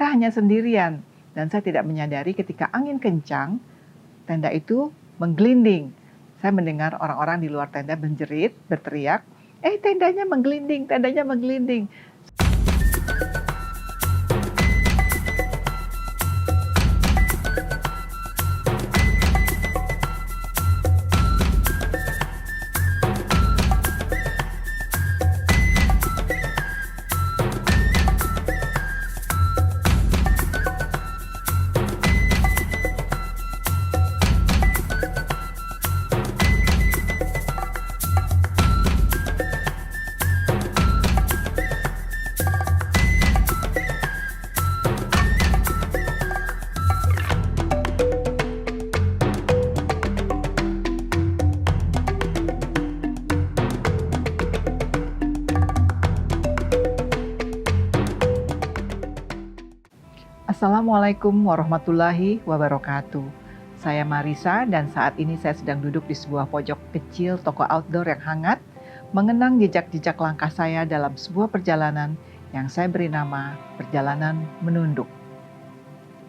Saya hanya sendirian dan saya tidak menyadari ketika angin kencang, tenda itu menggelinding. Saya mendengar orang-orang di luar tenda menjerit, berteriak, tendanya menggelinding, tendanya menggelinding. Assalamualaikum warahmatullahi wabarakatuh. Saya Marisa dan saat ini saya sedang duduk di sebuah pojok kecil toko outdoor yang hangat, mengenang jejak-jejak langkah saya dalam sebuah perjalanan yang saya beri nama Perjalanan Menunduk.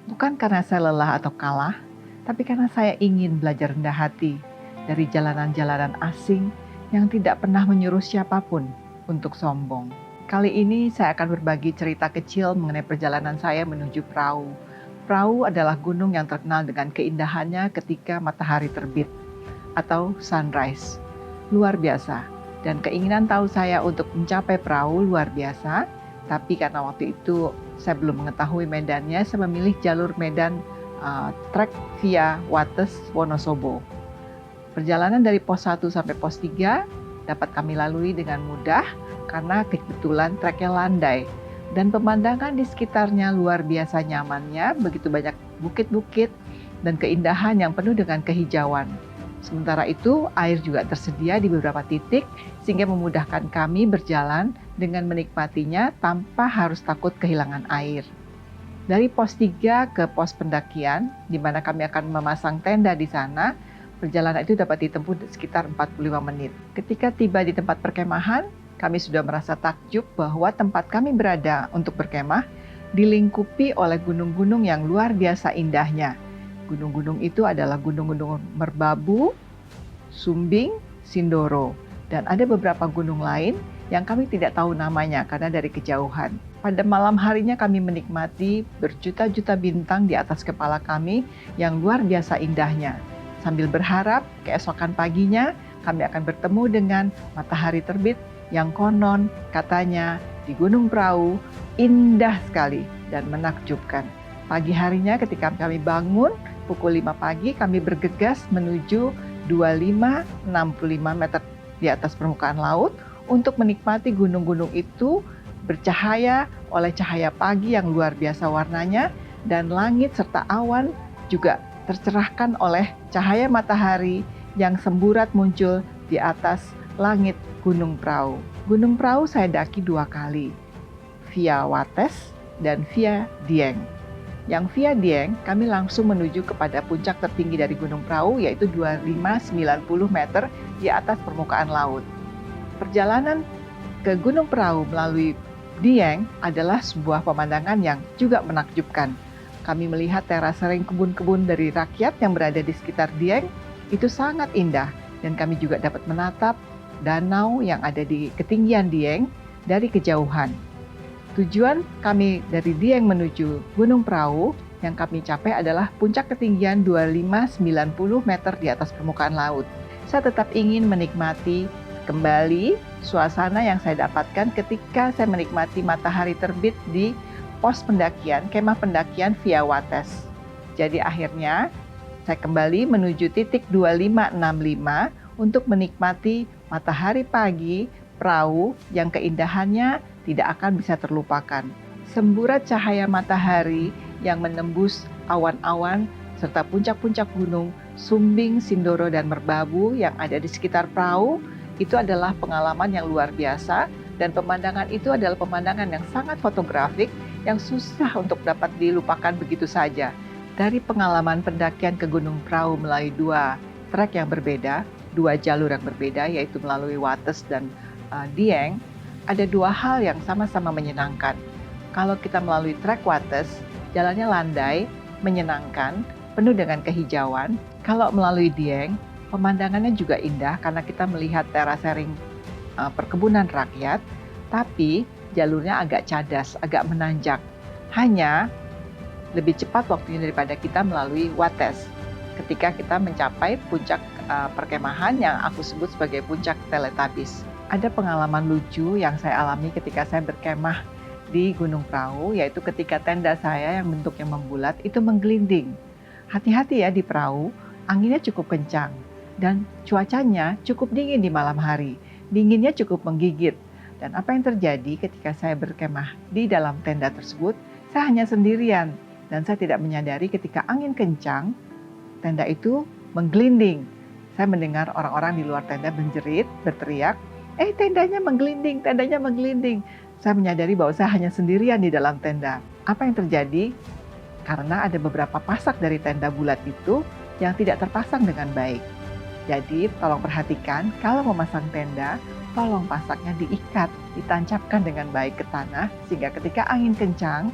Bukan karena saya lelah atau kalah, tapi karena saya ingin belajar rendah hati dari jalanan-jalanan asing yang tidak pernah menyuruh siapapun untuk sombong. Kali ini saya akan berbagi cerita kecil mengenai perjalanan saya menuju Prau. Prau adalah gunung yang terkenal dengan keindahannya ketika matahari terbit atau sunrise. Luar biasa. Dan keinginan tahu saya untuk mencapai Prau luar biasa, tapi karena waktu itu saya belum mengetahui medannya, saya memilih jalur medan trek via Wates Wonosobo. Perjalanan dari pos 1 sampai pos 3 dapat kami lalui dengan mudah karena kebetulan treknya landai dan pemandangan di sekitarnya luar biasa nyamannya, begitu banyak bukit-bukit dan keindahan yang penuh dengan kehijauan. Sementara itu air juga tersedia di beberapa titik sehingga memudahkan kami berjalan dengan menikmatinya tanpa harus takut kehilangan air. Dari pos 3 ke pos pendakian di mana kami akan memasang tenda di sana, perjalanan itu dapat ditempuh sekitar 45 menit. Ketika tiba di tempat perkemahan, kami sudah merasa takjub bahwa tempat kami berada untuk berkemah dilingkupi oleh gunung-gunung yang luar biasa indahnya. Gunung-gunung itu adalah gunung-gunung Merbabu, Sumbing, Sindoro, dan ada beberapa gunung lain yang kami tidak tahu namanya karena dari kejauhan. Pada malam harinya kami menikmati berjuta-juta bintang di atas kepala kami yang luar biasa indahnya. Sambil berharap keesokan paginya kami akan bertemu dengan matahari terbit yang konon katanya di Gunung Prau indah sekali dan menakjubkan. Pagi harinya ketika kami bangun pukul 5 pagi kami bergegas menuju 2565 meter di atas permukaan laut untuk menikmati gunung-gunung itu bercahaya oleh cahaya pagi yang luar biasa warnanya dan langit serta awan juga tercerahkan oleh cahaya matahari yang semburat muncul di atas langit Gunung Prau. Gunung Prau saya daki 2 kali, via Wates dan via Dieng. Yang via Dieng kami langsung menuju kepada puncak tertinggi dari Gunung Prau yaitu 2590 meter di atas permukaan laut. Perjalanan ke Gunung Prau melalui Dieng adalah sebuah pemandangan yang juga menakjubkan. Kami melihat terasering kebun-kebun dari rakyat yang berada di sekitar Dieng itu sangat indah dan kami juga dapat menatap danau yang ada di ketinggian Dieng dari kejauhan. Tujuan kami dari Dieng menuju Gunung Prau yang kami capai adalah puncak ketinggian 2590 meter di atas permukaan laut. Saya tetap ingin menikmati kembali suasana yang saya dapatkan ketika saya menikmati matahari terbit di pos pendakian, kemah pendakian via Wates. Jadi akhirnya saya kembali menuju titik 2565 untuk menikmati matahari pagi Prau yang keindahannya tidak akan bisa terlupakan. Semburat cahaya matahari yang menembus awan-awan serta puncak-puncak gunung Sumbing, Sindoro, dan Merbabu yang ada di sekitar Prau itu adalah pengalaman yang luar biasa dan pemandangan itu adalah pemandangan yang sangat fotografik yang susah untuk dapat dilupakan begitu saja. Dari pengalaman pendakian ke Gunung Prau melalui 2 trek yang berbeda, 2 jalur yang berbeda yaitu melalui Wates dan Dieng, ada 2 hal yang sama-sama menyenangkan. Kalau kita melalui trek Wates, jalannya landai, menyenangkan, penuh dengan kehijauan. Kalau melalui Dieng, pemandangannya juga indah karena kita melihat terasering perkebunan rakyat, tapi jalurnya agak cadas, agak menanjak. Hanya lebih cepat waktunya daripada kita melalui Wates. Ketika kita mencapai puncak perkemahan yang aku sebut sebagai puncak Teletubbies. Ada pengalaman lucu yang saya alami ketika saya berkemah di Gunung Prau, yaitu ketika tenda saya yang bentuknya membulat itu menggelinding. Hati-hati ya di perahu, anginnya cukup kencang dan cuacanya cukup dingin di malam hari. Dinginnya cukup menggigit. Dan apa yang terjadi ketika saya berkemah di dalam tenda tersebut, saya hanya sendirian dan saya tidak menyadari ketika angin kencang, tenda itu menggelinding. Saya mendengar orang-orang di luar tenda menjerit, berteriak, tendanya menggelinding, tendanya menggelinding. Saya menyadari bahwa saya hanya sendirian di dalam tenda. Apa yang terjadi? Karena ada beberapa pasak dari tenda bulat itu yang tidak terpasang dengan baik. Jadi tolong perhatikan, kalau memasang tenda, tolong pasaknya diikat, ditancapkan dengan baik ke tanah, sehingga ketika angin kencang,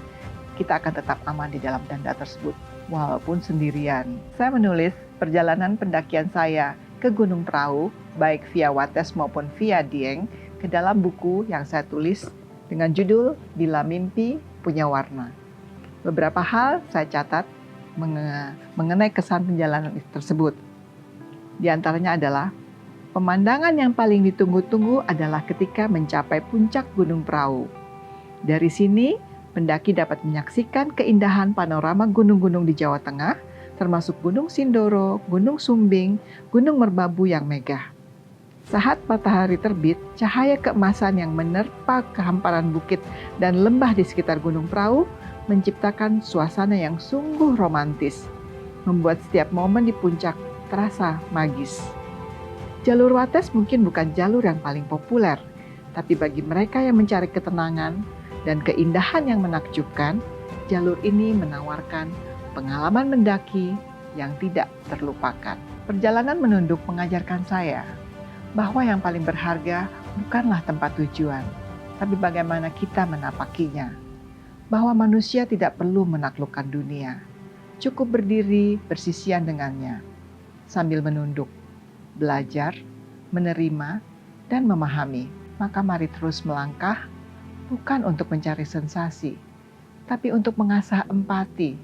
kita akan tetap aman di dalam tenda tersebut, walaupun sendirian. Saya menulis perjalanan pendakian saya ke Gunung Prau, baik via Wates maupun via Dieng, ke dalam buku yang saya tulis dengan judul Bila Mimpi Punya Warna. Beberapa hal saya catat mengenai kesan perjalanan tersebut. Di antaranya adalah, pemandangan yang paling ditunggu-tunggu adalah ketika mencapai puncak Gunung Prau. Dari sini, pendaki dapat menyaksikan keindahan panorama gunung-gunung di Jawa Tengah, termasuk Gunung Sindoro, Gunung Sumbing, Gunung Merbabu yang megah. Saat matahari terbit, cahaya keemasan yang menerpa kehamparan bukit dan lembah di sekitar Gunung Prau menciptakan suasana yang sungguh romantis, membuat setiap momen di puncak terasa magis. Jalur Wates mungkin bukan jalur yang paling populer, tapi bagi mereka yang mencari ketenangan dan keindahan yang menakjubkan, jalur ini menawarkan pengalaman mendaki yang tidak terlupakan. Perjalanan menunduk mengajarkan saya bahwa yang paling berharga bukanlah tempat tujuan, tapi bagaimana kita menapakinya. Bahwa manusia tidak perlu menaklukkan dunia, cukup berdiri bersisian dengannya, sambil menunduk, belajar, menerima, dan memahami. Maka mari terus melangkah, bukan untuk mencari sensasi, tapi untuk mengasah empati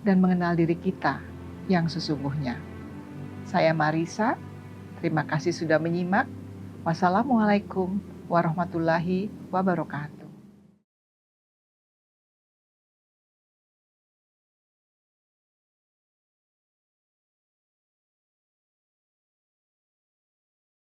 dan mengenal diri kita yang sesungguhnya. Saya Marisa, terima kasih sudah menyimak. Wassalamualaikum warahmatullahi wabarakatuh.